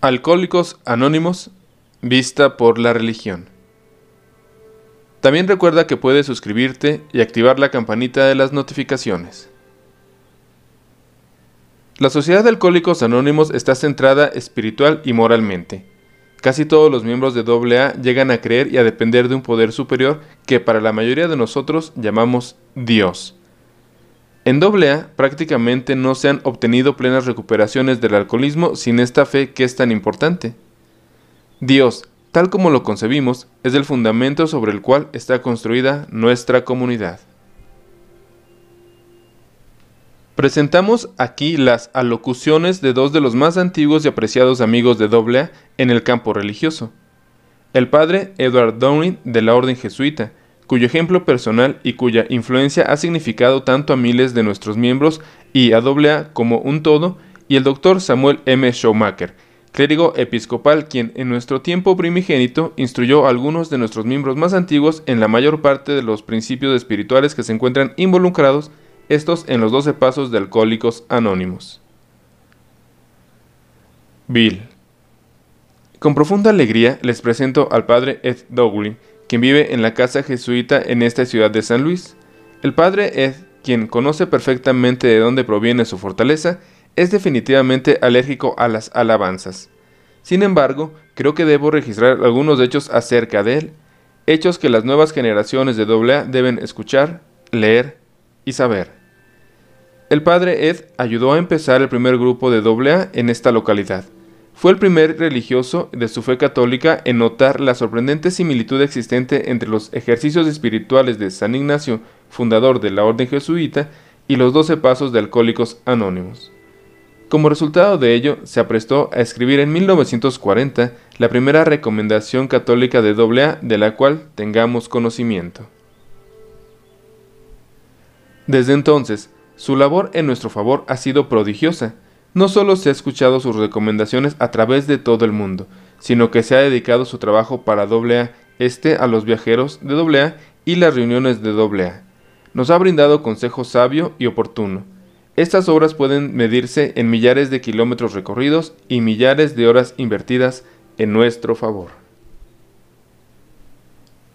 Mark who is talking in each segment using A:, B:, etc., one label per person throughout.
A: Alcohólicos Anónimos, vista por la religión. También recuerda que puedes suscribirte y activar la campanita de las notificaciones. La Sociedad de Alcohólicos Anónimos está centrada espiritual y moralmente. Casi todos los miembros de AA llegan a creer y a depender de un poder superior que para la mayoría de nosotros llamamos Dios. En AA prácticamente no se han obtenido plenas recuperaciones del alcoholismo sin esta fe que es tan importante. Dios, tal como lo concebimos, es el fundamento sobre el cual está construida nuestra comunidad. Presentamos aquí las alocuciones de dos de los más antiguos y apreciados amigos de AA en el campo religioso. El padre Edward Dowling de la Orden Jesuita, cuyo ejemplo personal y cuya influencia ha significado tanto a miles de nuestros miembros y a AA como un todo, y el Dr. Samuel M. Schumacher, clérigo episcopal quien en nuestro tiempo primigénito instruyó a algunos de nuestros miembros más antiguos en la mayor parte de los principios espirituales que se encuentran involucrados, estos en los 12 pasos de Alcohólicos Anónimos. Bill. Con profunda alegría les presento al padre Ed Dowling, quien vive en la casa jesuita en esta ciudad de San Luis. El padre Ed, quien conoce perfectamente de dónde proviene su fortaleza, es definitivamente alérgico a las alabanzas. Sin embargo, creo que debo registrar algunos hechos acerca de él, hechos que las nuevas generaciones de AA deben escuchar, leer y saber. El padre Ed ayudó a empezar el primer grupo de AA en esta localidad. Fue el primer religioso de su fe católica en notar la sorprendente similitud existente entre los ejercicios espirituales de San Ignacio, fundador de la Orden Jesuita, y los 12 pasos de Alcohólicos Anónimos. Como resultado de ello, se aprestó a escribir en 1940 la primera recomendación católica de AA de la cual tengamos conocimiento. Desde entonces, su labor en nuestro favor ha sido prodigiosa. No solo se ha escuchado sus recomendaciones a través de todo el mundo, sino que se ha dedicado su trabajo para AA a los viajeros de AA y las reuniones de AA. Nos ha brindado consejo sabio y oportuno. Estas obras pueden medirse en millares de kilómetros recorridos y millares de horas invertidas en nuestro favor.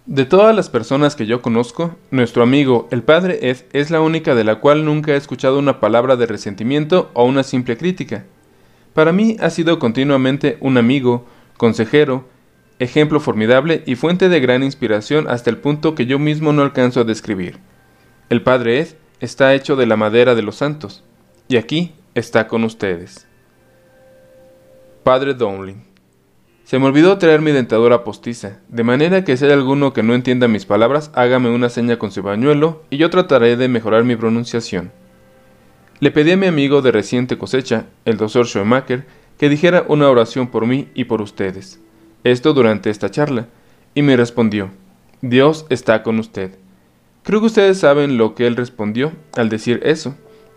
A: De todas las personas que yo conozco, nuestro amigo, el padre Ed, es la única de la cual nunca he escuchado una palabra de resentimiento o una simple crítica. Para mí ha sido continuamente un amigo, consejero, ejemplo formidable y fuente de gran inspiración hasta el punto que yo mismo no alcanzo a describir. El padre Ed está hecho de la madera de los santos, y aquí está con ustedes. Padre Dowling. Se me olvidó traer mi dentadura postiza, de manera que si hay alguno que no entienda mis palabras, hágame una seña con su pañuelo y yo trataré de mejorar mi pronunciación. Le pedí a mi amigo de reciente cosecha, el Dr. Schumacher, que dijera una oración por mí y por ustedes. Esto durante esta charla, y me respondió: Dios está con usted. Creo que ustedes saben lo que él respondió al decir eso,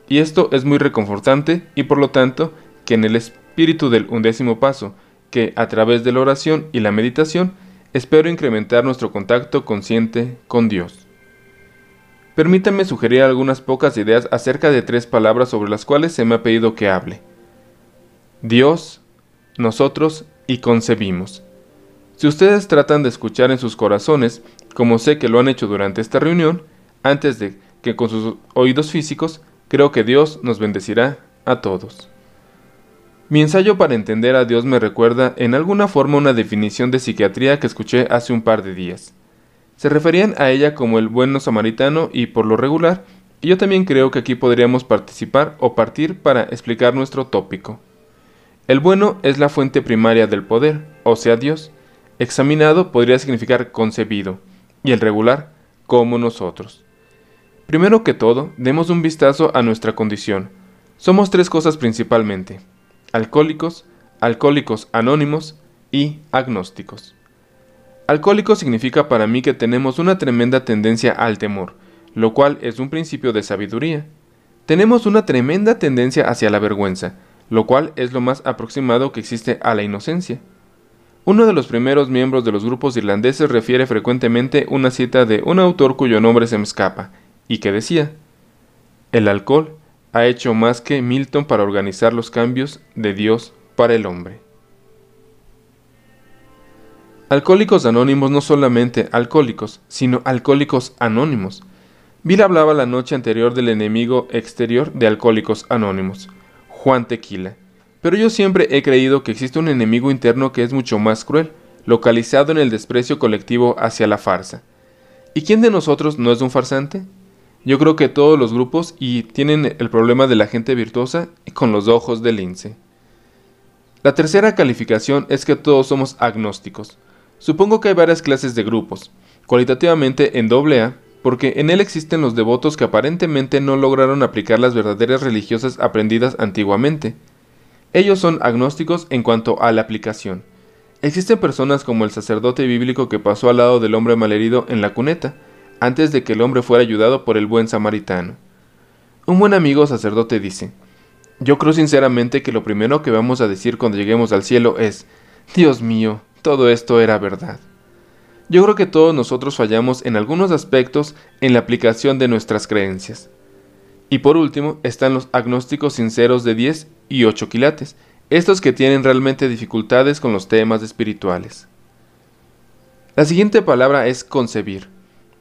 A: y esto es muy reconfortante y por lo tanto que en el espíritu del 11º paso, que a través de la oración y la meditación espero incrementar nuestro contacto consciente con Dios. Permítanme sugerir algunas pocas ideas acerca de 3 palabras sobre las cuales se me ha pedido que hable: Dios, nosotros y concebimos. Si ustedes tratan de escuchar en sus corazones, como sé que lo han hecho durante esta reunión, antes de que con sus oídos físicos, creo que Dios nos bendecirá a todos. Mi ensayo para entender a Dios me recuerda en alguna forma una definición de psiquiatría que escuché hace un par de días. Se referían a ella como el bueno samaritano y por lo regular, y yo también creo que aquí podríamos participar o partir para explicar nuestro tópico. El bueno es la fuente primaria del poder, o sea Dios. Examinado podría significar concebido, y el regular, como nosotros. Primero que todo, demos un vistazo a nuestra condición. Somos 3 cosas principalmente: alcohólicos, alcohólicos anónimos y agnósticos. Alcohólico significa para mí que tenemos una tremenda tendencia al temor, lo cual es un principio de sabiduría. Tenemos una tremenda tendencia hacia la vergüenza, lo cual es lo más aproximado que existe a la inocencia. Uno de los primeros miembros de los grupos irlandeses refiere frecuentemente una cita de un autor cuyo nombre se me escapa, y que decía: el alcohol ha hecho más que Milton para organizar los cambios de Dios para el hombre. Alcohólicos Anónimos no solamente alcohólicos, sino alcohólicos anónimos. Bill hablaba la noche anterior del enemigo exterior de Alcohólicos Anónimos, Juan Tequila. Pero yo siempre he creído que existe un enemigo interno que es mucho más cruel, localizado en el desprecio colectivo hacia la farsa. ¿Y quién de nosotros no es un farsante? Yo creo que todos los grupos tienen el problema de la gente virtuosa y con los ojos de lince. La tercera calificación es que todos somos agnósticos. Supongo que hay varias clases de grupos, cualitativamente en AA, porque en él existen los devotos que aparentemente no lograron aplicar las verdaderas religiosas aprendidas antiguamente. Ellos son agnósticos en cuanto a la aplicación. Existen personas como el sacerdote bíblico que pasó al lado del hombre malherido en la cuneta, antes de que el hombre fuera ayudado por el buen samaritano. Un buen amigo sacerdote dice: yo creo sinceramente que lo primero que vamos a decir cuando lleguemos al cielo es: Dios mío, todo esto era verdad. Yo creo que todos nosotros fallamos en algunos aspectos en la aplicación de nuestras creencias. Y por último están los agnósticos sinceros de 10 y 8 quilates, estos que tienen realmente dificultades con los temas espirituales. La siguiente palabra es concebir.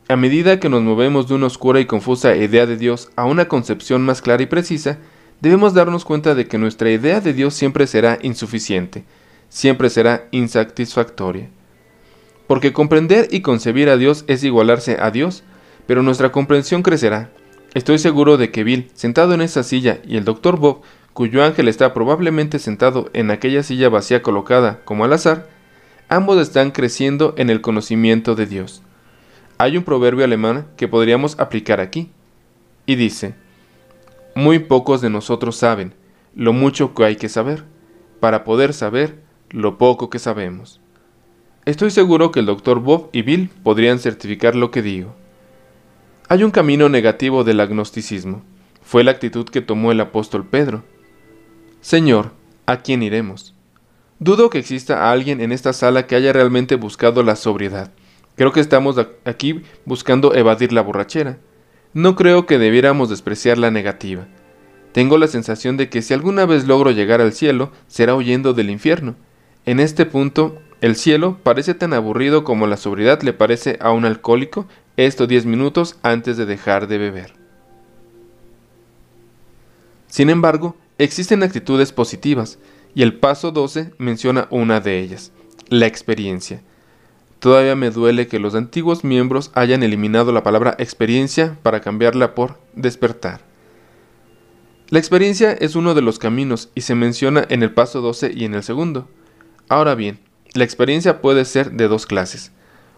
A: A medida que nos movemos de una oscura y confusa idea de Dios a una concepción más clara y precisa, debemos darnos cuenta de que nuestra idea de Dios siempre será insuficiente, siempre será insatisfactoria. Porque comprender y concebir a Dios es igualarse a Dios, pero nuestra comprensión crecerá. Estoy seguro de que Bill, sentado en esa silla, y el Dr. Bob, cuyo ángel está probablemente sentado en aquella silla vacía colocada como al azar, ambos están creciendo en el conocimiento de Dios. Hay un proverbio alemán que podríamos aplicar aquí, y dice: muy pocos de nosotros saben lo mucho que hay que saber, para poder saber lo poco que sabemos. Estoy seguro que el Dr. Bob y Bill podrían certificar lo que digo. Hay un camino negativo del agnosticismo. Fue la actitud que tomó el apóstol Pedro. Señor, ¿a quién iremos? Dudo que exista alguien en esta sala que haya realmente buscado la sobriedad. Creo que estamos aquí buscando evadir la borrachera. No creo que debiéramos despreciar la negativa. Tengo la sensación de que si alguna vez logro llegar al cielo, será huyendo del infierno. En este punto, el cielo parece tan aburrido como la sobriedad le parece a un alcohólico estos 10 minutos antes de dejar de beber. Sin embargo, existen actitudes positivas, y el paso 12 menciona una de ellas: la experiencia. Todavía me duele que los antiguos miembros hayan eliminado la palabra experiencia para cambiarla por despertar. La experiencia es uno de los caminos y se menciona en el paso 12 y en el segundo. Ahora bien, la experiencia puede ser de dos clases.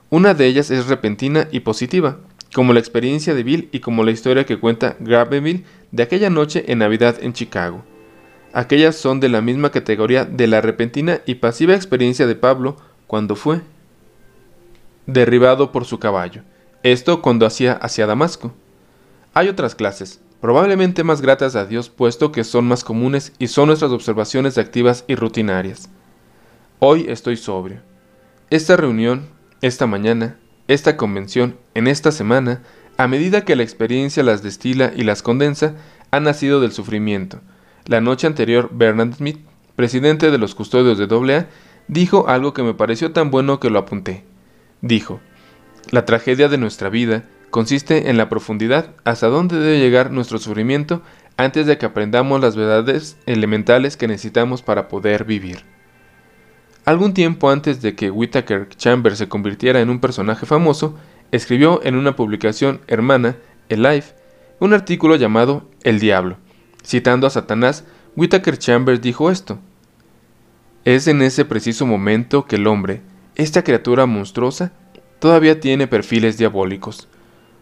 A: Una de ellas es repentina y positiva, como la experiencia de Bill y como la historia que cuenta Graveville de aquella noche en Navidad en Chicago. Aquellas son de la misma categoría de la repentina y pasiva experiencia de Pablo cuando fue derribado por su caballo, esto cuando hacia Damasco. Hay otras clases, probablemente más gratas a Dios puesto que son más comunes y son nuestras observaciones activas y rutinarias. Hoy estoy sobrio. Esta reunión, esta mañana, esta convención, en esta semana, a medida que la experiencia las destila y las condensa, ha nacido del sufrimiento. La noche anterior, Bernard Smith, presidente de los custodios de AA, dijo algo que me pareció tan bueno que lo apunté. Dijo: la tragedia de nuestra vida consiste en la profundidad hasta donde debe llegar nuestro sufrimiento antes de que aprendamos las verdades elementales que necesitamos para poder vivir. Algún tiempo antes de que Whittaker Chambers se convirtiera en un personaje famoso, escribió en una publicación hermana, el Life, un artículo llamado El Diablo. Citando a Satanás, Whittaker Chambers dijo esto: es en ese preciso momento que el hombre, esta criatura monstruosa, todavía tiene perfiles diabólicos.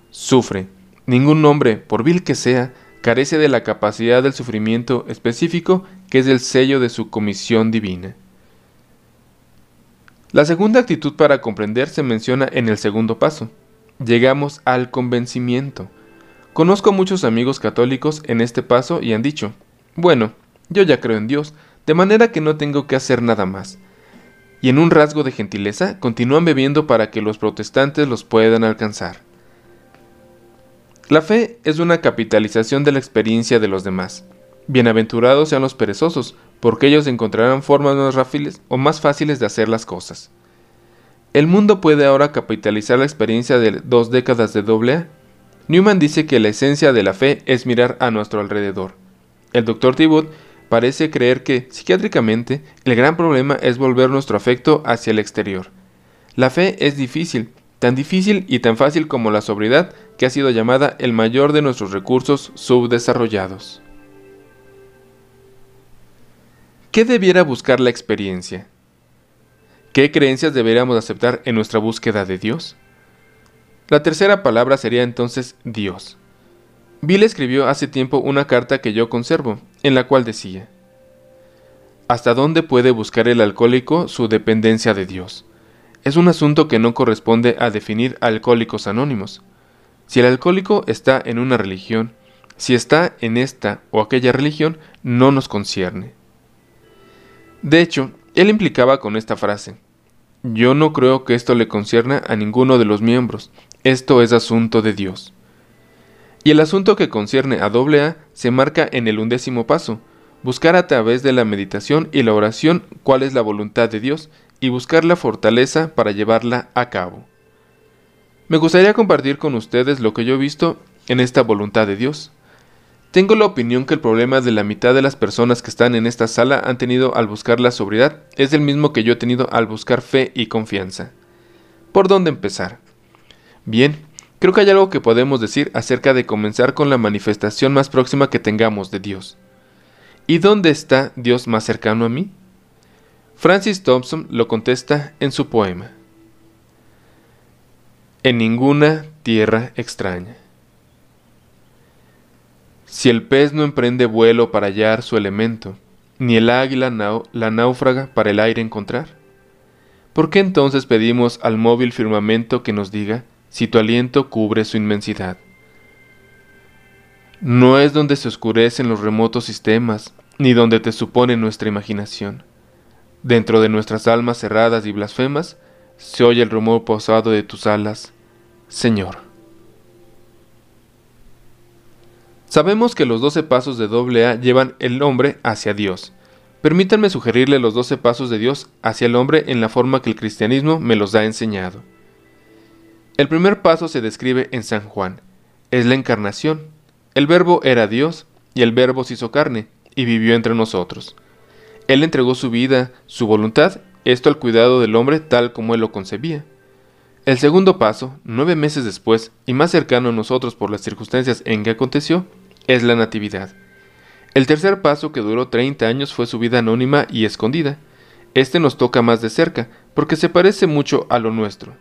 A: Sufre. Ningún hombre, por vil que sea, carece de la capacidad del sufrimiento específico que es el sello de su comisión divina. La segunda actitud para comprender se menciona en el segundo paso. Llegamos al convencimiento. Conozco muchos amigos católicos en este paso y han dicho: bueno, yo ya creo en Dios, de manera que no tengo que hacer nada más. Y en un rasgo de gentileza continúan bebiendo para que los protestantes los puedan alcanzar. La fe es una capitalización de la experiencia de los demás. Bienaventurados sean los perezosos, porque ellos encontrarán formas más fáciles de hacer las cosas. ¿El mundo puede ahora capitalizar la experiencia de 2 décadas de AA? Newman dice que la esencia de la fe es mirar a nuestro alrededor. El Dr. Thibaut parece creer que, psiquiátricamente, el gran problema es volver nuestro afecto hacia el exterior. La fe es difícil, tan difícil y tan fácil como la sobriedad, que ha sido llamada el mayor de nuestros recursos subdesarrollados. ¿Qué debiera buscar la experiencia? ¿Qué creencias deberíamos aceptar en nuestra búsqueda de Dios? La tercera palabra sería entonces Dios. Bill escribió hace tiempo una carta que yo conservo, en la cual decía: ¿hasta dónde puede buscar el alcohólico su dependencia de Dios? Es un asunto que no corresponde a definir a Alcohólicos Anónimos. Si el alcohólico está en una religión, si está en esta o aquella religión, no nos concierne. De hecho, él implicaba con esta frase: yo no creo que esto le concierna a ninguno de los miembros, esto es asunto de Dios. Y el asunto que concierne a AA se marca en el 11º paso: buscar a través de la meditación y la oración cuál es la voluntad de Dios y buscar la fortaleza para llevarla a cabo. Me gustaría compartir con ustedes lo que yo he visto en esta voluntad de Dios. Tengo la opinión que el problema de la mitad de las personas que están en esta sala han tenido al buscar la sobriedad es el mismo que yo he tenido al buscar fe y confianza. ¿Por dónde empezar? Bien, creo que hay algo que podemos decir acerca de comenzar con la manifestación más próxima que tengamos de Dios. ¿Y dónde está Dios más cercano a mí? Francis Thompson lo contesta en su poema: en ninguna tierra extraña. Si el pez no emprende vuelo para hallar su elemento, ni el águila la náufraga para el aire encontrar, ¿por qué entonces pedimos al móvil firmamento que nos diga si tu aliento cubre su inmensidad? No es donde se oscurecen los remotos sistemas, ni donde te supone nuestra imaginación. Dentro de nuestras almas cerradas y blasfemas, se oye el rumor pausado de tus alas, Señor. Sabemos que los 12 pasos de AA llevan el hombre hacia Dios. Permítanme sugerirle los 12 pasos de Dios hacia el hombre en la forma que el cristianismo me los ha enseñado. El primer paso se describe en San Juan. Es la encarnación. El Verbo era Dios, y el Verbo se hizo carne, y vivió entre nosotros. Él entregó su vida, su voluntad, esto al cuidado del hombre tal como él lo concebía. El segundo paso, 9 meses después, y más cercano a nosotros por las circunstancias en que aconteció, es la natividad. El tercer paso, que duró 30 años, fue su vida anónima y escondida. Este nos toca más de cerca, porque se parece mucho a lo nuestro.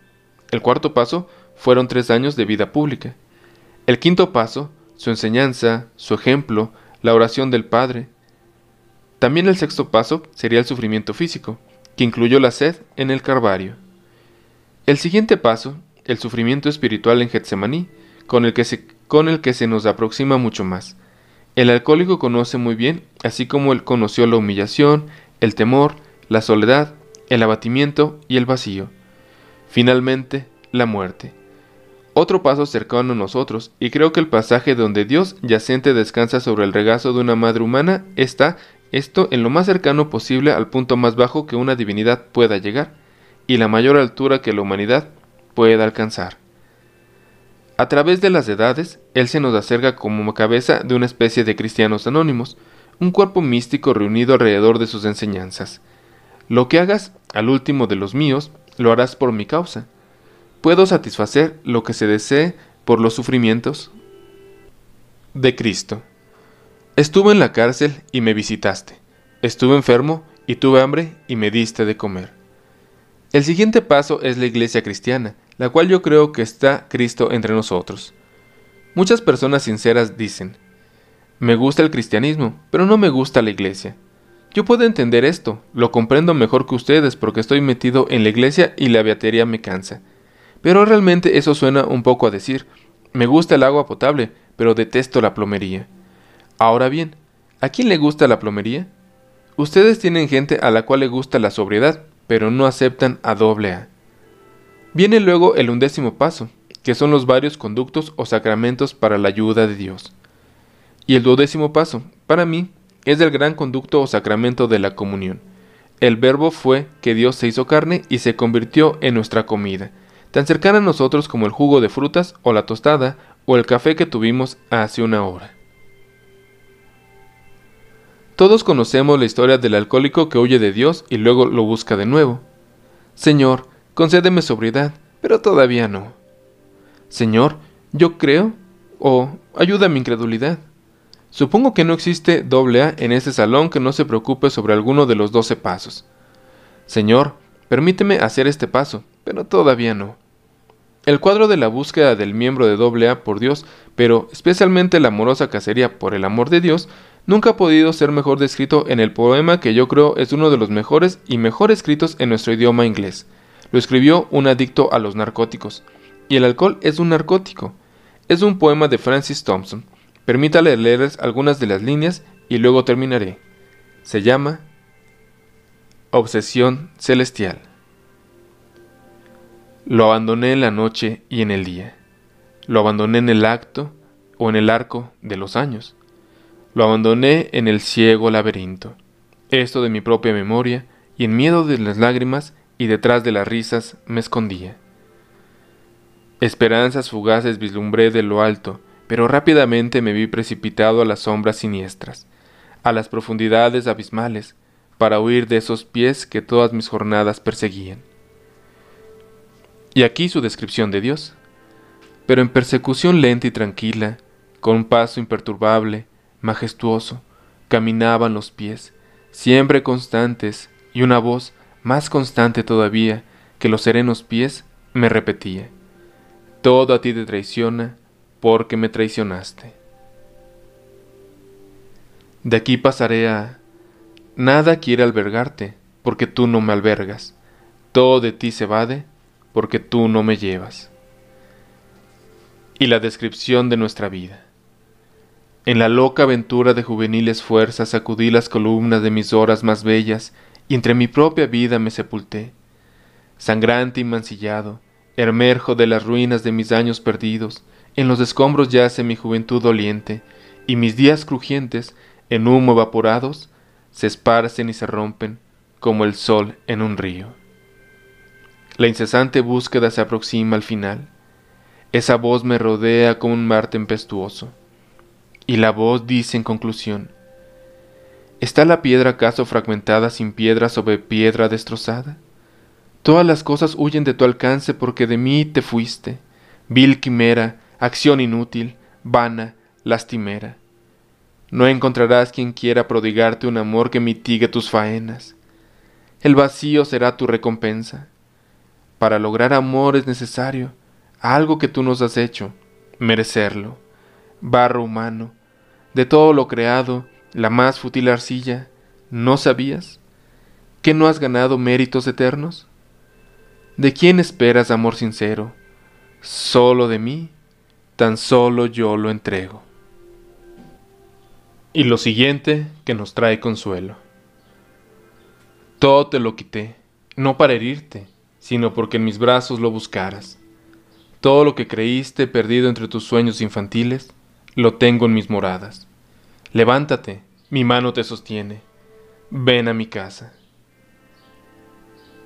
A: El cuarto paso fueron 3 años de vida pública. El quinto paso, su enseñanza, su ejemplo, la oración del Padre. También el sexto paso sería el sufrimiento físico, que incluyó la sed en el Calvario. El siguiente paso, el sufrimiento espiritual en Getsemaní, con el que se nos aproxima mucho más. El alcohólico conoce muy bien, así como él conoció la humillación, el temor, la soledad, el abatimiento y el vacío. Finalmente, la muerte. Otro paso cercano a nosotros, y creo que el pasaje donde Dios yacente descansa sobre el regazo de una madre humana está esto en lo más cercano posible al punto más bajo que una divinidad pueda llegar, y la mayor altura que la humanidad pueda alcanzar. A través de las edades, Él se nos acerca como cabeza de una especie de cristianos anónimos, un cuerpo místico reunido alrededor de sus enseñanzas. Lo que hagas al último de los míos, lo harás por mi causa. Puedo satisfacer lo que se desee por los sufrimientos de Cristo. Estuve en la cárcel y me visitaste. Estuve enfermo y tuve hambre y me diste de comer. El siguiente paso es la iglesia cristiana, la cual yo creo que está Cristo entre nosotros. Muchas personas sinceras dicen: me gusta el cristianismo, pero no me gusta la iglesia. Yo puedo entender esto, lo comprendo mejor que ustedes porque estoy metido en la iglesia y la beatería me cansa. Pero realmente eso suena un poco a decir: me gusta el agua potable, pero detesto la plomería. Ahora bien, ¿a quién le gusta la plomería? Ustedes tienen gente a la cual le gusta la sobriedad, pero no aceptan a AA. Viene luego el 11º paso, que son los varios conductos o sacramentos para la ayuda de Dios. Y el 12º paso, para mí, es el gran conducto o sacramento de la comunión. El verbo fue que Dios se hizo carne y se convirtió en nuestra comida, tan cercana a nosotros como el jugo de frutas o la tostada o el café que tuvimos hace una hora. Todos conocemos la historia del alcohólico que huye de Dios y luego lo busca de nuevo. Señor, concédeme sobriedad, pero todavía no. Señor, yo creo, o ayuda a mi incredulidad. Supongo que no existe AA en este salón que no se preocupe sobre alguno de los 12 pasos. Señor, permíteme hacer este paso, pero todavía no. El cuadro de la búsqueda del miembro de AA por Dios, pero especialmente la amorosa cacería por el amor de Dios, nunca ha podido ser mejor descrito en el poema que yo creo es uno de los mejores y mejor escritos en nuestro idioma inglés. Lo escribió un adicto a los narcóticos. Y el alcohol es un narcótico. Es un poema de Francis Thompson. Permítale leerles algunas de las líneas y luego terminaré. Se llama Obsesión Celestial. Lo abandoné en la noche y en el día. Lo abandoné en el acto o en el arco de los años. Lo abandoné en el ciego laberinto. Esto de mi propia memoria, y en miedo de las lágrimas y detrás de las risas me escondía. Esperanzas fugaces vislumbré de lo alto, pero rápidamente me vi precipitado a las sombras siniestras, a las profundidades abismales, para huir de esos pies que todas mis jornadas perseguían. Y aquí su descripción de Dios. Pero en persecución lenta y tranquila, con un paso imperturbable, majestuoso, caminaban los pies, siempre constantes, y una voz más constante todavía que los serenos pies me repetía: todo a ti te traiciona, porque me traicionaste. De aquí pasaré a... Nada quiere albergarte, porque tú no me albergas. Todo de ti se evade, porque tú no me llevas. Y la descripción de nuestra vida. En la loca aventura de juveniles fuerzas sacudí las columnas de mis horas más bellas y entre mi propia vida me sepulté. Sangrante y mancillado, emerjo de las ruinas de mis años perdidos, en los escombros yace mi juventud doliente, y mis días crujientes, en humo evaporados, se esparcen y se rompen como el sol en un río. La incesante búsqueda se aproxima al final. Esa voz me rodea como un mar tempestuoso. Y la voz dice en conclusión: ¿está la piedra acaso fragmentada sin piedra sobre piedra destrozada? Todas las cosas huyen de tu alcance porque de mí te fuiste. Vil quimera, acción inútil, vana, lastimera. No encontrarás quien quiera prodigarte un amor que mitigue tus faenas. El vacío será tu recompensa. Para lograr amor es necesario algo que tú nos has hecho, merecerlo. Barro humano, de todo lo creado, la más fútil arcilla, ¿no sabías que no has ganado méritos eternos? ¿De quién esperas amor sincero? Solo de mí, tan solo yo lo entrego. Y lo siguiente que nos trae consuelo. Todo te lo quité, no para herirte, sino porque en mis brazos lo buscaras. Todo lo que creíste perdido entre tus sueños infantiles, lo tengo en mis moradas. Levántate, mi mano te sostiene. Ven a mi casa.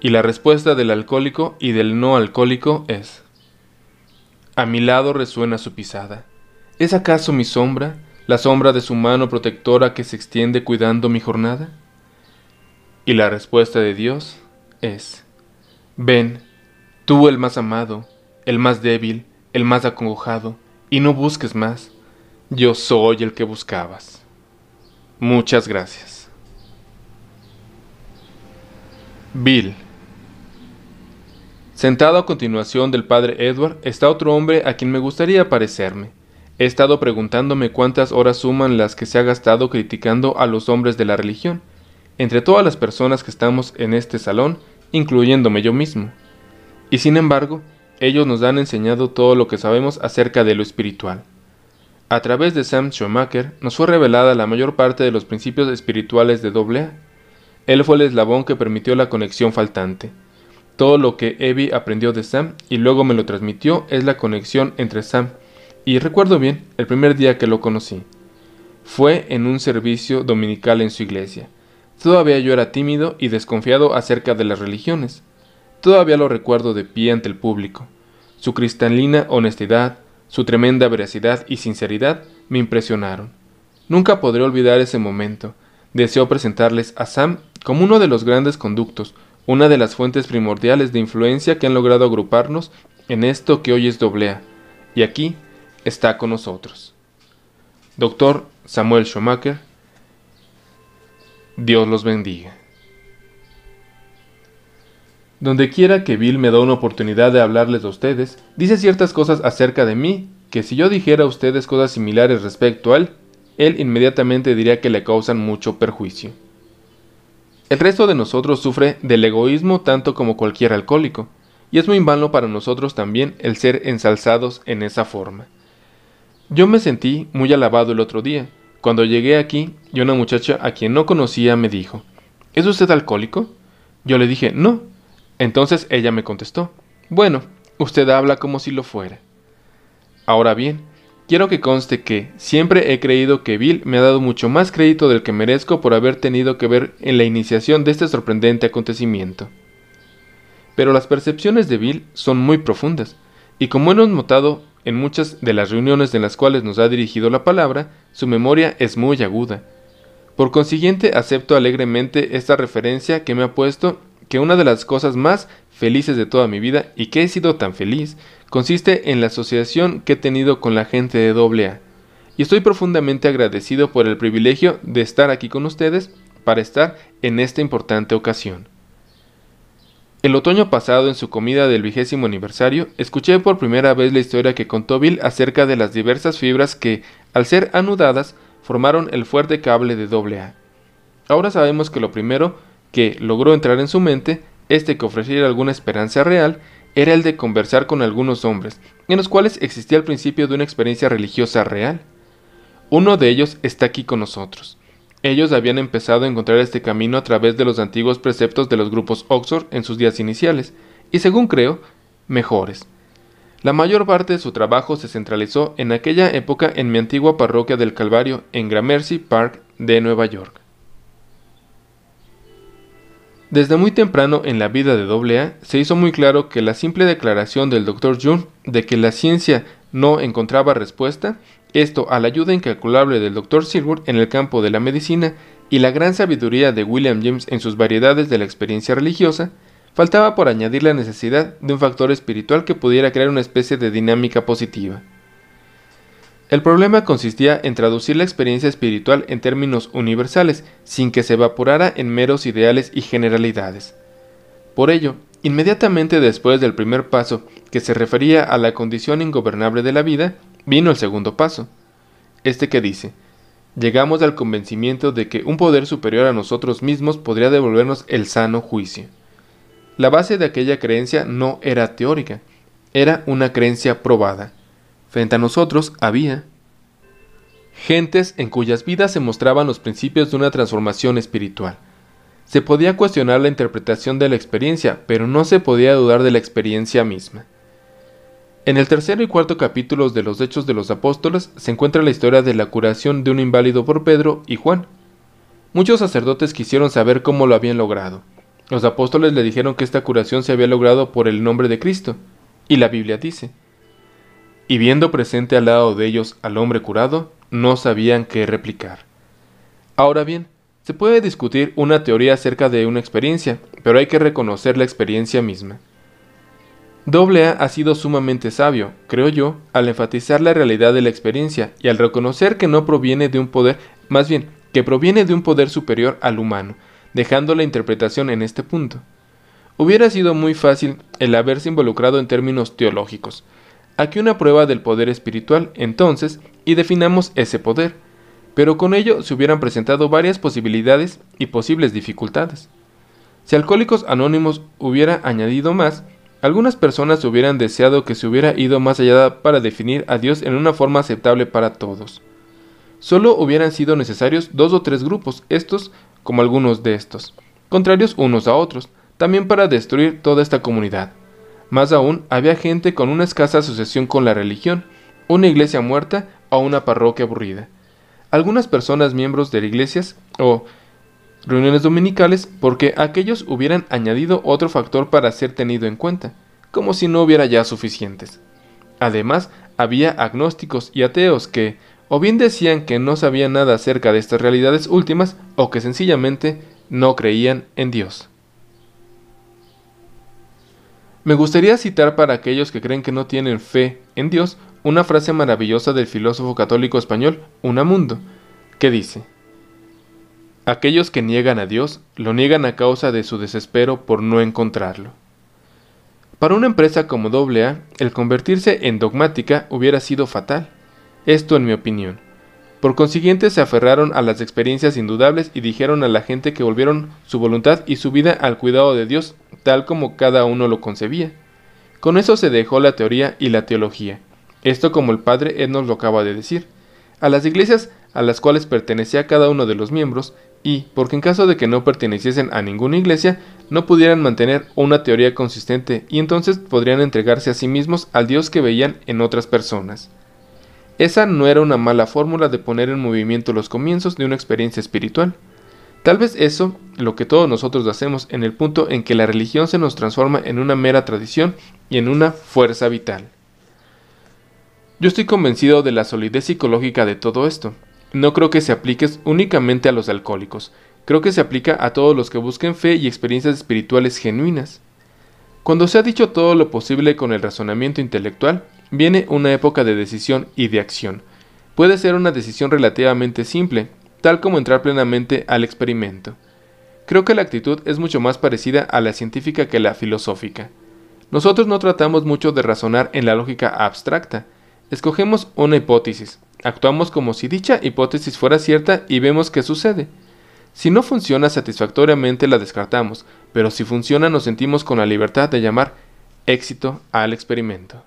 A: Y la respuesta del alcohólico y del no alcohólico es: a mi lado resuena su pisada. ¿Es acaso mi sombra, la sombra de su mano protectora que se extiende cuidando mi jornada? Y la respuesta de Dios es: ven, tú el más amado, el más débil, el más acongojado, y no busques más. Yo soy el que buscabas. Muchas gracias. Bill. Sentado a continuación del padre Edward está otro hombre a quien me gustaría parecerme. He estado preguntándome cuántas horas suman las que se ha gastado criticando a los hombres de la religión, entre todas las personas que estamos en este salón, incluyéndome yo mismo. Y sin embargo, ellos nos han enseñado todo lo que sabemos acerca de lo espiritual. A través de Sam Schumacher nos fue revelada la mayor parte de los principios espirituales de AA. Él fue el eslabón que permitió la conexión faltante. Todo lo que Evie aprendió de Sam y luego me lo transmitió es la conexión entre Sam. Y recuerdo bien el primer día que lo conocí. Fue en un servicio dominical en su iglesia. Todavía yo era tímido y desconfiado acerca de las religiones. Todavía lo recuerdo de pie ante el público. Su cristalina honestidad, su tremenda veracidad y sinceridad me impresionaron. Nunca podré olvidar ese momento. Deseo presentarles a Sam como uno de los grandes conductos, una de las fuentes primordiales de influencia que han logrado agruparnos en esto que hoy es AA, y aquí está con nosotros. Dr. Samuel Schumacher, Dios los bendiga. Donde quiera que Bill me da una oportunidad de hablarles a ustedes, dice ciertas cosas acerca de mí, que si yo dijera a ustedes cosas similares respecto a él inmediatamente diría que le causan mucho perjuicio. El resto de nosotros sufre del egoísmo tanto como cualquier alcohólico, y es muy vano para nosotros también el ser ensalzados en esa forma. Yo me sentí muy alabado el otro día, cuando llegué aquí y una muchacha a quien no conocía me dijo, ¿es usted alcohólico? Yo le dije, no. Entonces ella me contestó, bueno, usted habla como si lo fuera. Ahora bien, quiero que conste que siempre he creído que Bill me ha dado mucho más crédito del que merezco por haber tenido que ver en la iniciación de este sorprendente acontecimiento. Pero las percepciones de Bill son muy profundas, y como hemos notado en muchas de las reuniones en las cuales nos ha dirigido la palabra, su memoria es muy aguda. Por consiguiente, acepto alegremente esta referencia que me ha puesto que una de las cosas más felices de toda mi vida, y que he sido tan feliz, consiste en la asociación que he tenido con la gente de AA, y estoy profundamente agradecido por el privilegio de estar aquí con ustedes para estar en esta importante ocasión. El otoño pasado, en su comida del 20º aniversario, escuché por primera vez la historia que contó Bill acerca de las diversas fibras que, al ser anudadas, formaron el fuerte cable de AA. Ahora sabemos que lo primero que logró entrar en su mente, que ofreciera alguna esperanza real, era el de conversar con algunos hombres, en los cuales existía el principio de una experiencia religiosa real. Uno de ellos está aquí con nosotros. Ellos habían empezado a encontrar este camino a través de los antiguos preceptos de los grupos Oxford en sus días iniciales, y según creo, mejores. La mayor parte de su trabajo se centralizó en aquella época en mi antigua parroquia del Calvario en Gramercy Park de Nueva York. Desde muy temprano en la vida de AA se hizo muy claro que la simple declaración del Dr. Jung de que la ciencia no encontraba respuesta, esto a la ayuda incalculable del Dr. Silver en el campo de la medicina y la gran sabiduría de William James en sus variedades de la experiencia religiosa, faltaba por añadir la necesidad de un factor espiritual que pudiera crear una especie de dinámica positiva. El problema consistía en traducir la experiencia espiritual en términos universales, sin que se evaporara en meros ideales y generalidades. Por ello, inmediatamente después del primer paso, que se refería a la condición ingobernable de la vida, vino el segundo paso, que dice, llegamos al convencimiento de que un poder superior a nosotros mismos podría devolvernos el sano juicio. La base de aquella creencia no era teórica, era una creencia probada. Frente a nosotros había gentes en cuyas vidas se mostraban los principios de una transformación espiritual. Se podía cuestionar la interpretación de la experiencia, pero no se podía dudar de la experiencia misma. En el tercero y cuarto capítulos de los Hechos de los Apóstoles se encuentra la historia de la curación de un inválido por Pedro y Juan. Muchos sacerdotes quisieron saber cómo lo habían logrado. Los apóstoles le dijeron que esta curación se había logrado por el nombre de Cristo, y la Biblia dice, y viendo presente al lado de ellos al hombre curado, no sabían qué replicar. Ahora bien, se puede discutir una teoría acerca de una experiencia, pero hay que reconocer la experiencia misma. AA ha sido sumamente sabio, creo yo, al enfatizar la realidad de la experiencia y al reconocer que no proviene de un poder, más bien, que proviene de un poder superior al humano, dejando la interpretación en este punto. Hubiera sido muy fácil el haberse involucrado en términos teológicos. Aquí una prueba del poder espiritual, entonces, y definamos ese poder, pero con ello se hubieran presentado varias posibilidades y posibles dificultades. Si Alcohólicos Anónimos hubiera añadido más, algunas personas hubieran deseado que se hubiera ido más allá para definir a Dios en una forma aceptable para todos. Solo hubieran sido necesarios 2 o 3 grupos, estos como algunos de estos, contrarios unos a otros, también para destruir toda esta comunidad. Más aún, había gente con una escasa asociación con la religión, una iglesia muerta o una parroquia aburrida. Algunas personas miembros de iglesias o reuniones dominicales porque aquellos hubieran añadido otro factor para ser tenido en cuenta, como si no hubiera ya suficientes. Además, había agnósticos y ateos que, o bien decían que no sabían nada acerca de estas realidades últimas, o que sencillamente no creían en Dios. Me gustaría citar para aquellos que creen que no tienen fe en Dios una frase maravillosa del filósofo católico español Unamuno, que dice: aquellos que niegan a Dios, lo niegan a causa de su desespero por no encontrarlo. Para una empresa como AA, el convertirse en dogmática hubiera sido fatal. Esto en mi opinión. Por consiguiente se aferraron a las experiencias indudables y dijeron a la gente que volvieron su voluntad y su vida al cuidado de Dios, tal como cada uno lo concebía. Con eso se dejó la teoría y la teología. Esto, como el padre Ed nos lo acaba de decir, a las iglesias a las cuales pertenecía cada uno de los miembros, y, porque en caso de que no perteneciesen a ninguna iglesia, no pudieran mantener una teoría consistente y entonces podrían entregarse a sí mismos al Dios que veían en otras personas. Esa no era una mala fórmula de poner en movimiento los comienzos de una experiencia espiritual. Tal vez eso, lo que todos nosotros hacemos en el punto en que la religión se nos transforma en una mera tradición y en una fuerza vital. Yo estoy convencido de la solidez psicológica de todo esto. No creo que se aplique únicamente a los alcohólicos. Creo que se aplica a todos los que busquen fe y experiencias espirituales genuinas. Cuando se ha dicho todo lo posible con el razonamiento intelectual, viene una época de decisión y de acción. Puede ser una decisión relativamente simple, tal como entrar plenamente al experimento. Creo que la actitud es mucho más parecida a la científica que a la filosófica. Nosotros no tratamos mucho de razonar en la lógica abstracta. Escogemos una hipótesis, actuamos como si dicha hipótesis fuera cierta y vemos qué sucede. Si no funciona satisfactoriamente la descartamos, pero si funciona nos sentimos con la libertad de llamar éxito al experimento.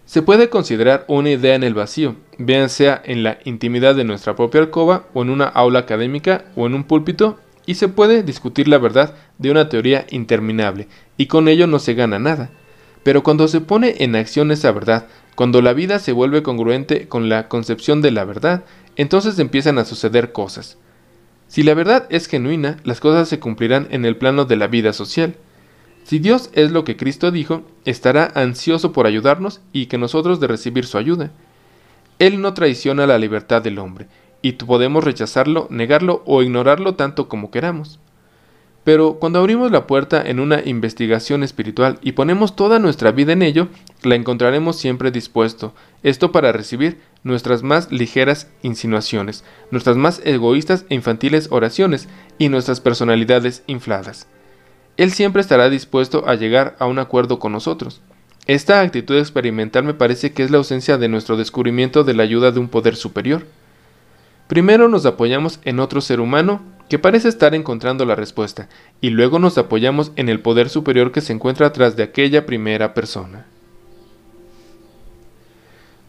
A: Se puede considerar una idea en el vacío, bien sea en la intimidad de nuestra propia alcoba o en una aula académica o en un púlpito, y se puede discutir la verdad de una teoría interminable, y con ello no se gana nada. Pero cuando se pone en acción esa verdad, cuando la vida se vuelve congruente con la concepción de la verdad, entonces empiezan a suceder cosas. Si la verdad es genuina, las cosas se cumplirán en el plano de la vida social. Si Dios es lo que Cristo dijo, estará ansioso por ayudarnos y que nosotros de recibir su ayuda. Él no traiciona la libertad del hombre, y podemos rechazarlo, negarlo o ignorarlo tanto como queramos. Pero cuando abrimos la puerta en una investigación espiritual y ponemos toda nuestra vida en ello, la encontraremos siempre dispuesto, esto para recibir nuestras más ligeras insinuaciones, nuestras más egoístas e infantiles oraciones y nuestras personalidades infladas. Él siempre estará dispuesto a llegar a un acuerdo con nosotros. Esta actitud experimental me parece que es la ausencia de nuestro descubrimiento de la ayuda de un poder superior. Primero nos apoyamos en otro ser humano que parece estar encontrando la respuesta, y luego nos apoyamos en el poder superior que se encuentra atrás de aquella primera persona.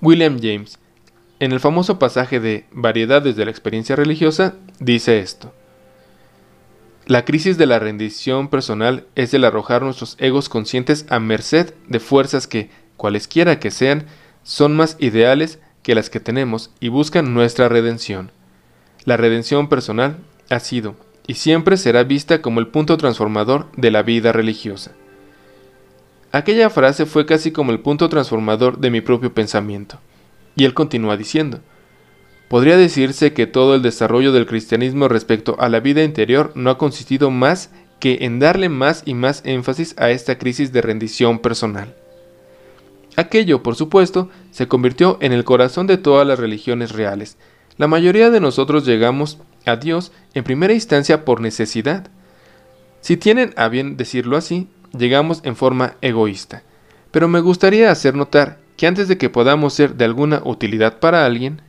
A: William James, en el famoso pasaje de Variedades de la experiencia religiosa, dice esto: la crisis de la rendición personal es el arrojar nuestros egos conscientes a merced de fuerzas que, cualesquiera que sean, son más ideales que las que tenemos y buscan nuestra redención. La redención personal ha sido y siempre será vista como el punto transformador de la vida religiosa. Aquella frase fue casi como el punto transformador de mi propio pensamiento. Y él continúa diciendo: podría decirse que todo el desarrollo del cristianismo respecto a la vida interior no ha consistido más que en darle más y más énfasis a esta crisis de rendición personal. Aquello, por supuesto, se convirtió en el corazón de todas las religiones reales. La mayoría de nosotros llegamos a Dios en primera instancia por necesidad. Si tienen a bien decirlo así, llegamos en forma egoísta. Pero me gustaría hacer notar que antes de que podamos ser de alguna utilidad para alguien,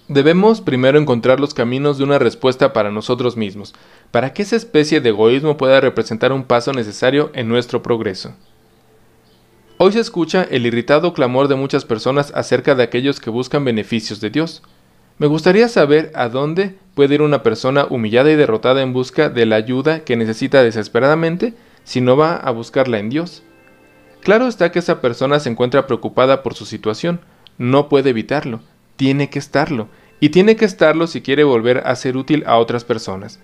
A: debemos primero encontrar los caminos de una respuesta para nosotros mismos, para que esa especie de egoísmo pueda representar un paso necesario en nuestro progreso. Hoy se escucha el irritado clamor de muchas personas acerca de aquellos que buscan beneficios de Dios. Me gustaría saber a dónde puede ir una persona humillada y derrotada en busca de la ayuda que necesita desesperadamente si no va a buscarla en Dios. Claro está que esa persona se encuentra preocupada por su situación, no puede evitarlo, tiene que estarlo, y tiene que estarlo si quiere volver a ser útil a otras personas.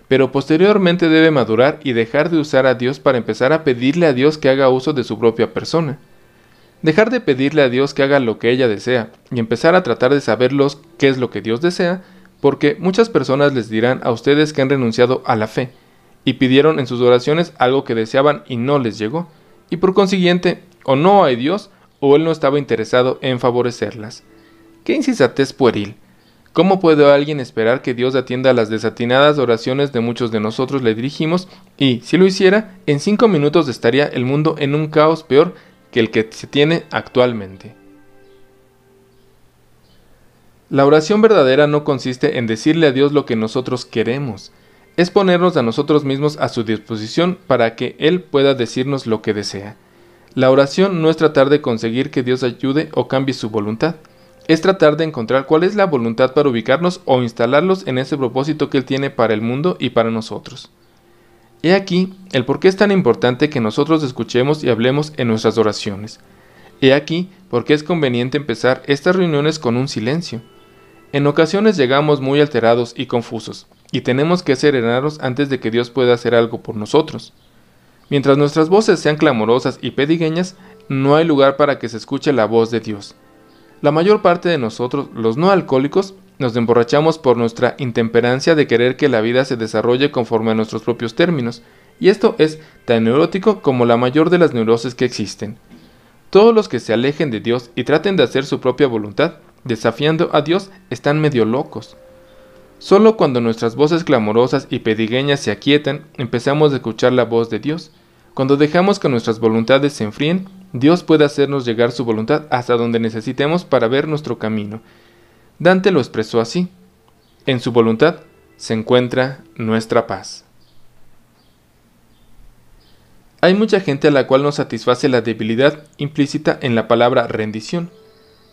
A: Pero posteriormente debe madurar y dejar de usar a Dios para empezar a pedirle a Dios que haga uso de su propia persona. Dejar de pedirle a Dios que haga lo que ella desea y empezar a tratar de saberlos qué es lo que Dios desea, porque muchas personas les dirán a ustedes que han renunciado a la fe y pidieron en sus oraciones algo que deseaban y no les llegó, y por consiguiente o no hay Dios o Él no estaba interesado en favorecerlas. ¡Qué insensatez pueril! ¿Cómo puede alguien esperar que Dios atienda a las desatinadas oraciones de muchos de nosotros le dirigimos y, si lo hiciera, en 5 minutos estaría el mundo en un caos peor que el que se tiene actualmente? La oración verdadera no consiste en decirle a Dios lo que nosotros queremos, es ponernos a nosotros mismos a su disposición para que Él pueda decirnos lo que desea. La oración no es tratar de conseguir que Dios ayude o cambie su voluntad. Es tratar de encontrar cuál es la voluntad para ubicarnos o instalarlos en ese propósito que Él tiene para el mundo y para nosotros. He aquí el por qué es tan importante que nosotros escuchemos y hablemos en nuestras oraciones. He aquí por qué es conveniente empezar estas reuniones con un silencio. En ocasiones llegamos muy alterados y confusos, y tenemos que serenarnos antes de que Dios pueda hacer algo por nosotros. Mientras nuestras voces sean clamorosas y pedigueñas, no hay lugar para que se escuche la voz de Dios. La mayor parte de nosotros, los no alcohólicos, nos emborrachamos por nuestra intemperancia de querer que la vida se desarrolle conforme a nuestros propios términos, y esto es tan neurótico como la mayor de las neurosis que existen. Todos los que se alejen de Dios y traten de hacer su propia voluntad, desafiando a Dios, están medio locos. Solo cuando nuestras voces clamorosas y pedigueñas se aquietan, empezamos a escuchar la voz de Dios. Cuando dejamos que nuestras voluntades se enfríen, Dios puede hacernos llegar su voluntad hasta donde necesitemos para ver nuestro camino. Dante lo expresó así: en su voluntad se encuentra nuestra paz. Hay mucha gente a la cual no satisface la debilidad implícita en la palabra rendición.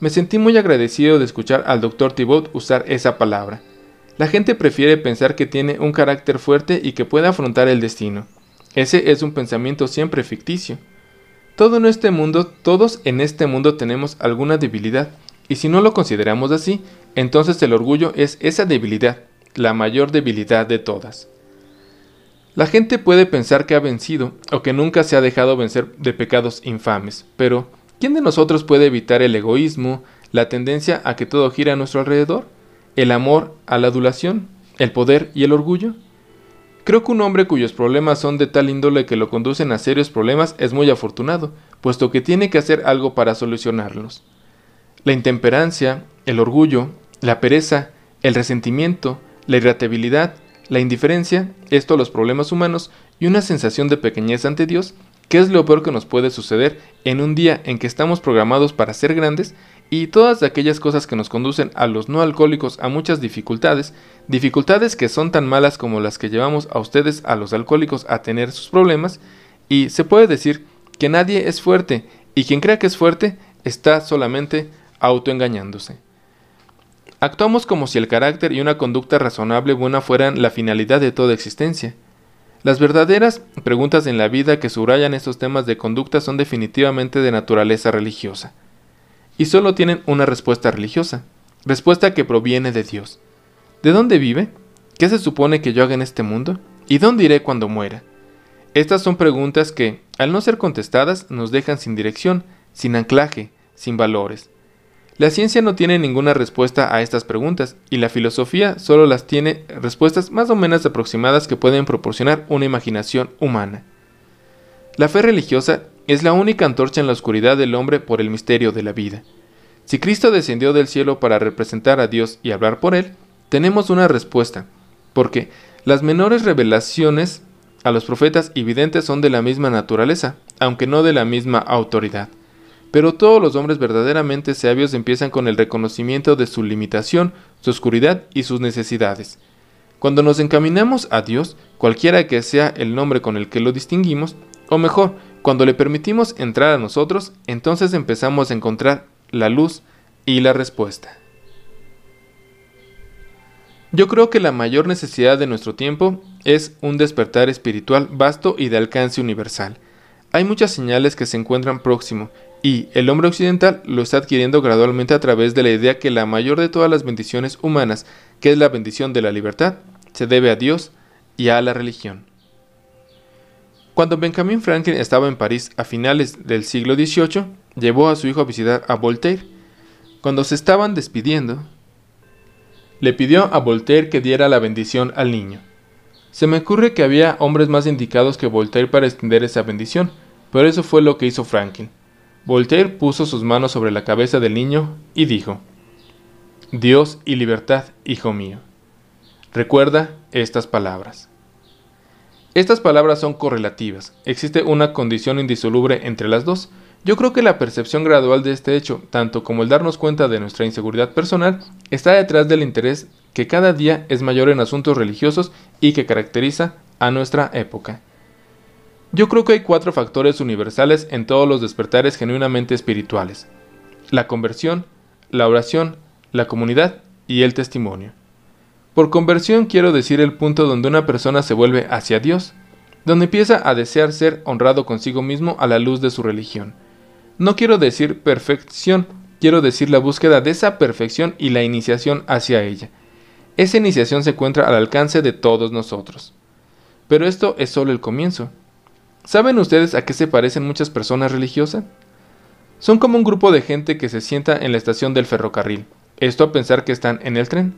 A: Me sentí muy agradecido de escuchar al Dr. Thibaut usar esa palabra. La gente prefiere pensar que tiene un carácter fuerte y que puede afrontar el destino. Ese es un pensamiento siempre ficticio. Todos en este mundo tenemos alguna debilidad, y si no lo consideramos así, entonces el orgullo es esa debilidad, la mayor debilidad de todas. La gente puede pensar que ha vencido o que nunca se ha dejado vencer de pecados infames, pero ¿quién de nosotros puede evitar el egoísmo, la tendencia a que todo gira a nuestro alrededor, el amor a la adulación, el poder y el orgullo? Creo que un hombre cuyos problemas son de tal índole que lo conducen a serios problemas es muy afortunado, puesto que tiene que hacer algo para solucionarlos. La intemperancia, el orgullo, la pereza, el resentimiento, la irritabilidad, la indiferencia, esto los problemas humanos y una sensación de pequeñez ante Dios, que es lo peor que nos puede suceder en un día en que estamos programados para ser grandes, y todas aquellas cosas que nos conducen a los no alcohólicos a muchas dificultades que son tan malas como las que llevamos a ustedes a los alcohólicos a tener sus problemas, y se puede decir que nadie es fuerte, y quien crea que es fuerte está solamente autoengañándose. Actuamos como si el carácter y una conducta razonable buena fueran la finalidad de toda existencia. Las verdaderas preguntas en la vida que subrayan estos temas de conducta son definitivamente de naturaleza religiosa. Y solo tienen una respuesta religiosa, respuesta que proviene de Dios. ¿De dónde vive? ¿Qué se supone que yo haga en este mundo? ¿Y dónde iré cuando muera? Estas son preguntas que, al no ser contestadas, nos dejan sin dirección, sin anclaje, sin valores. La ciencia no tiene ninguna respuesta a estas preguntas, y la filosofía solo las tiene respuestas más o menos aproximadas que pueden proporcionar una imaginación humana. La fe religiosa es la única antorcha en la oscuridad del hombre por el misterio de la vida. Si Cristo descendió del cielo para representar a Dios y hablar por él, tenemos una respuesta, porque las menores revelaciones a los profetas y videntes son de la misma naturaleza, aunque no de la misma autoridad. Pero todos los hombres verdaderamente sabios empiezan con el reconocimiento de su limitación, su oscuridad y sus necesidades. Cuando nos encaminamos a Dios, cualquiera que sea el nombre con el que lo distinguimos, o mejor, cuando le permitimos entrar a nosotros, entonces empezamos a encontrar la luz y la respuesta. Yo creo que la mayor necesidad de nuestro tiempo es un despertar espiritual vasto y de alcance universal. Hay muchas señales que se encuentran próximo, Y el hombre occidental lo está adquiriendo gradualmente a través de la idea que la mayor de todas las bendiciones humanas, que es la bendición de la libertad, se debe a Dios y a la religión. Cuando Benjamin Franklin estaba en París a finales del siglo XVIII, llevó a su hijo a visitar a Voltaire. Cuando se estaban despidiendo, le pidió a Voltaire que diera la bendición al niño. Se me ocurre que había hombres más indicados que Voltaire para extender esa bendición, pero eso fue lo que hizo Franklin. Voltaire puso sus manos sobre la cabeza del niño y dijo: Dios y libertad, hijo mío. Recuerda estas palabras. Estas palabras son correlativas. Existe una condición indisoluble entre las dos. Yo creo que la percepción gradual de este hecho, tanto como el darnos cuenta de nuestra inseguridad personal, está detrás del interés que cada día es mayor en asuntos religiosos y que caracteriza a nuestra época. Yo creo que hay 4 factores universales en todos los despertares genuinamente espirituales: la conversión, la oración, la comunidad y el testimonio. Por conversión quiero decir el punto donde una persona se vuelve hacia Dios, donde empieza a desear ser honrado consigo mismo a la luz de su religión. No quiero decir perfección, quiero decir la búsqueda de esa perfección y la iniciación hacia ella. Esa iniciación se encuentra al alcance de todos nosotros. Pero esto es solo el comienzo. ¿Saben ustedes a qué se parecen muchas personas religiosas? Son como un grupo de gente que se sienta en la estación del ferrocarril, esto a pensar que están en el tren.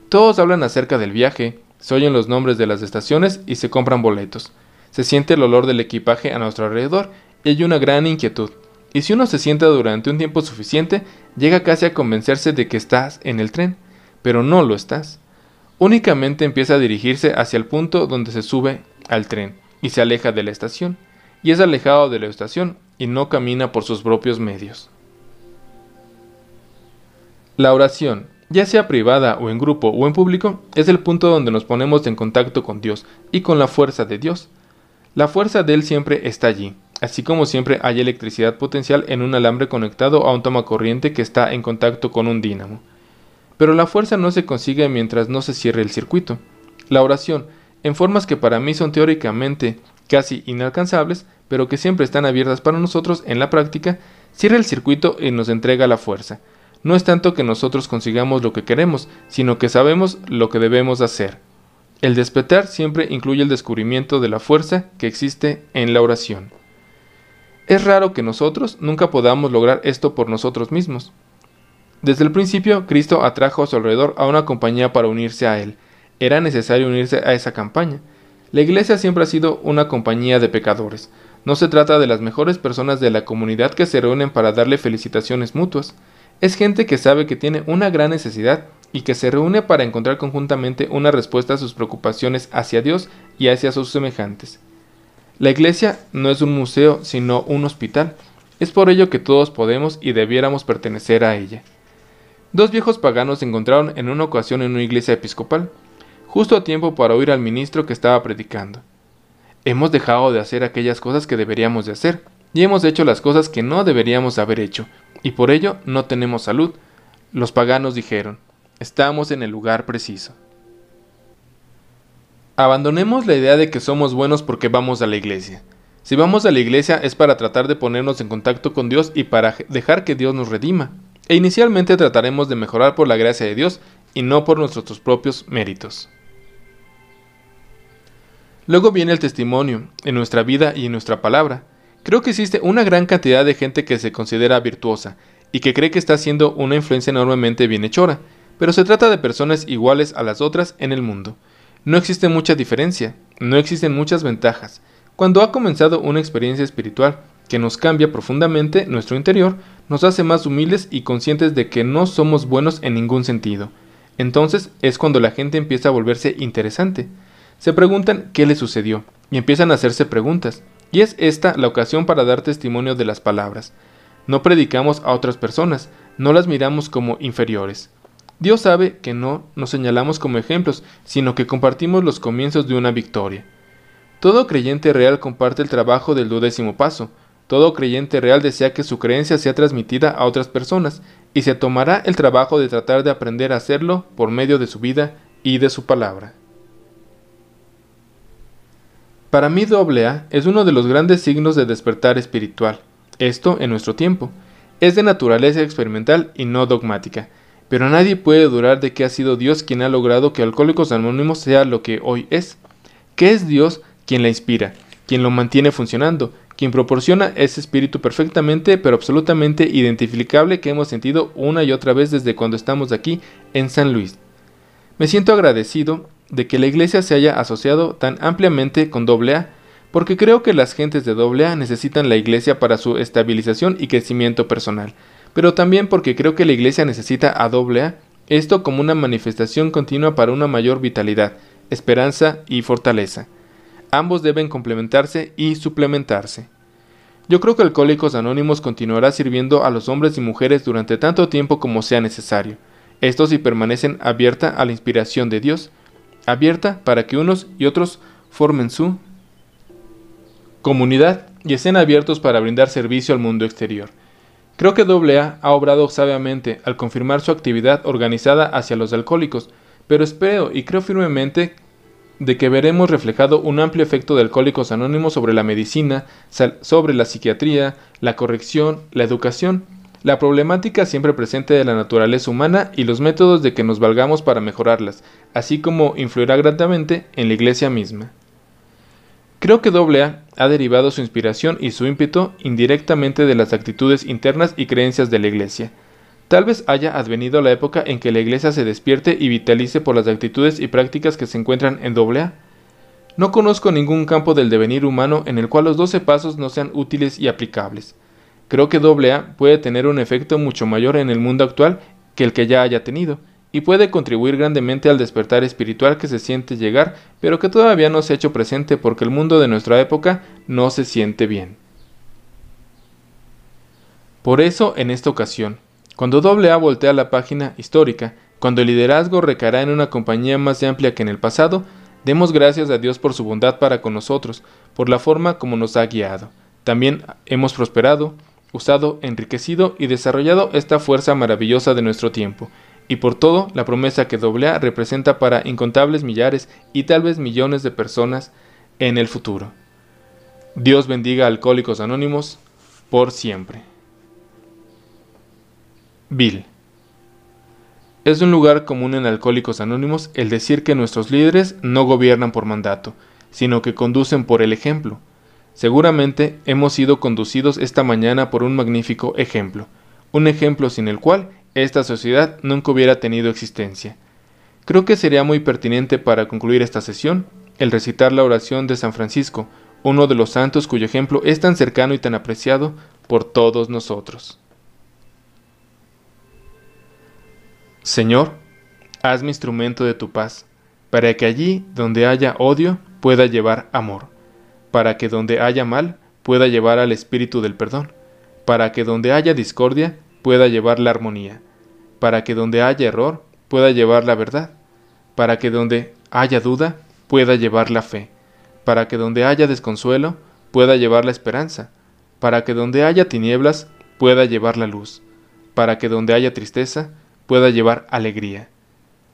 A: Todos hablan acerca del viaje, se oyen los nombres de las estaciones y se compran boletos. Se siente el olor del equipaje a nuestro alrededor y hay una gran inquietud. Y si uno se sienta durante un tiempo suficiente, llega casi a convencerse de que estás en el tren, pero no lo estás. Únicamente empieza a dirigirse hacia el punto donde se sube al tren y se aleja de la estación, y es alejado de la estación y no camina por sus propios medios. La oración, ya sea privada o en grupo o en público, es el punto donde nos ponemos en contacto con Dios y con la fuerza de Dios. La fuerza de Él siempre está allí, así como siempre hay electricidad potencial en un alambre conectado a un tomacorriente que está en contacto con un dínamo. Pero la fuerza no se consigue mientras no se cierre el circuito. La oración, en formas que para mí son teóricamente casi inalcanzables, pero que siempre están abiertas para nosotros en la práctica, cierra el circuito y nos entrega la fuerza. No es tanto que nosotros consigamos lo que queremos, sino que sabemos lo que debemos hacer. El despertar siempre incluye el descubrimiento de la fuerza que existe en la oración. Es raro que nosotros nunca podamos lograr esto por nosotros mismos. Desde el principio, Cristo atrajo a su alrededor a una compañía para unirse a Él. Era necesario unirse a esa campaña. La iglesia siempre ha sido una compañía de pecadores. No se trata de las mejores personas de la comunidad que se reúnen para darle felicitaciones mutuas. Es gente que sabe que tiene una gran necesidad y que se reúne para encontrar conjuntamente una respuesta a sus preocupaciones hacia Dios y hacia sus semejantes. La iglesia no es un museo, sino un hospital. Es por ello que todos podemos y debiéramos pertenecer a ella. 2 viejos paganos se encontraron en una ocasión en una iglesia episcopal, justo a tiempo para oír al ministro que estaba predicando. Hemos dejado de hacer aquellas cosas que deberíamos de hacer, y hemos hecho las cosas que no deberíamos haber hecho, y por ello no tenemos salud. Los paganos dijeron: estamos en el lugar preciso. Abandonemos la idea de que somos buenos porque vamos a la iglesia. Si vamos a la iglesia es para tratar de ponernos en contacto con Dios y para dejar que Dios nos redima. E inicialmente trataremos de mejorar por la gracia de Dios y no por nuestros propios méritos. Luego viene el testimonio, en nuestra vida y en nuestra palabra. Creo que existe una gran cantidad de gente que se considera virtuosa y que cree que está haciendo una influencia enormemente bienhechora, pero se trata de personas iguales a las otras en el mundo. No existe mucha diferencia, no existen muchas ventajas. Cuando ha comenzado una experiencia espiritual que nos cambia profundamente nuestro interior, nos hace más humildes y conscientes de que no somos buenos en ningún sentido. Entonces es cuando la gente empieza a volverse interesante. Se preguntan qué le sucedió y empiezan a hacerse preguntas. Y es esta la ocasión para dar testimonio de las palabras. No predicamos a otras personas, no las miramos como inferiores. Dios sabe que no nos señalamos como ejemplos, sino que compartimos los comienzos de una victoria. Todo creyente real comparte el trabajo del 12º paso. Todo creyente real desea que su creencia sea transmitida a otras personas, y se tomará el trabajo de tratar de aprender a hacerlo por medio de su vida y de su palabra. Para mí AA es uno de los grandes signos de despertar espiritual. esto en nuestro tiempo. Es de naturaleza experimental y no dogmática, pero nadie puede dudar de que ha sido Dios quien ha logrado que Alcohólicos Anónimos sea lo que hoy es. Que es Dios quien la inspira, quien lo mantiene funcionando, quien proporciona ese espíritu perfectamente pero absolutamente identificable que hemos sentido una y otra vez desde cuando estamos aquí en San Luis. Me siento agradecido de que la Iglesia se haya asociado tan ampliamente con AA, porque creo que las gentes de AA necesitan la Iglesia para su estabilización y crecimiento personal, pero también porque creo que la Iglesia necesita a AA, esto como una manifestación continua para una mayor vitalidad, esperanza y fortaleza. Ambos deben complementarse y suplementarse. Yo creo que Alcohólicos Anónimos continuará sirviendo a los hombres y mujeres durante tanto tiempo como sea necesario. Esto si permanecen abierta a la inspiración de Dios, abierta para que unos y otros formen su comunidad y estén abiertos para brindar servicio al mundo exterior. Creo que AA ha obrado sabiamente al confirmar su actividad organizada hacia los alcohólicos, pero espero y creo firmemente de que veremos reflejado un amplio efecto de Alcohólicos Anónimos sobre la medicina, sobre la psiquiatría, la corrección, la educación, la problemática siempre presente de la naturaleza humana y los métodos de que nos valgamos para mejorarlas, así como influirá grandemente en la Iglesia misma. Creo que AA ha derivado su inspiración y su ímpetu indirectamente de las actitudes internas y creencias de la Iglesia. Tal vez haya advenido la época en que la Iglesia se despierte y vitalice por las actitudes y prácticas que se encuentran en AA. No conozco ningún campo del devenir humano en el cual los 12 pasos no sean útiles y aplicables. Creo que AA puede tener un efecto mucho mayor en el mundo actual que el que ya haya tenido, y puede contribuir grandemente al despertar espiritual que se siente llegar, pero que todavía no se ha hecho presente porque el mundo de nuestra época no se siente bien. Por eso, en esta ocasión, cuando AA voltea la página histórica, cuando el liderazgo recaerá en una compañía más amplia que en el pasado, demos gracias a Dios por su bondad para con nosotros, por la forma como nos ha guiado. También hemos prosperado, usado, enriquecido y desarrollado esta fuerza maravillosa de nuestro tiempo, y por todo la promesa que AA representa para incontables millares y tal vez millones de personas en el futuro. Dios bendiga a Alcohólicos Anónimos por siempre. Bill. Es un lugar común en Alcohólicos Anónimos el decir que nuestros líderes no gobiernan por mandato, sino que conducen por el ejemplo. Seguramente hemos sido conducidos esta mañana por un magnífico ejemplo, un ejemplo sin el cual esta sociedad nunca hubiera tenido existencia. Creo que sería muy pertinente para concluir esta sesión el recitar la oración de San Francisco, uno de los santos cuyo ejemplo es tan cercano y tan apreciado por todos nosotros. Señor, hazme instrumento de tu paz, para que allí donde haya odio pueda llevar amor, para que donde haya mal pueda llevar al espíritu del perdón, para que donde haya discordia pueda llevar la armonía, para que donde haya error pueda llevar la verdad, para que donde haya duda pueda llevar la fe, para que donde haya desconsuelo pueda llevar la esperanza, para que donde haya tinieblas pueda llevar la luz, para que donde haya tristeza pueda llevar alegría.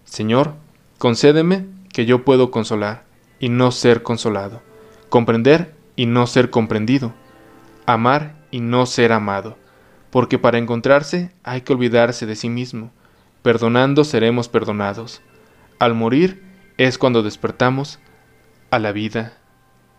A: Señor, concédeme que yo puedo consolar y no ser consolado, comprender y no ser comprendido, amar y no ser amado, porque para encontrarse hay que olvidarse de sí mismo, perdonando seremos perdonados. Al morir es cuando despertamos a la vida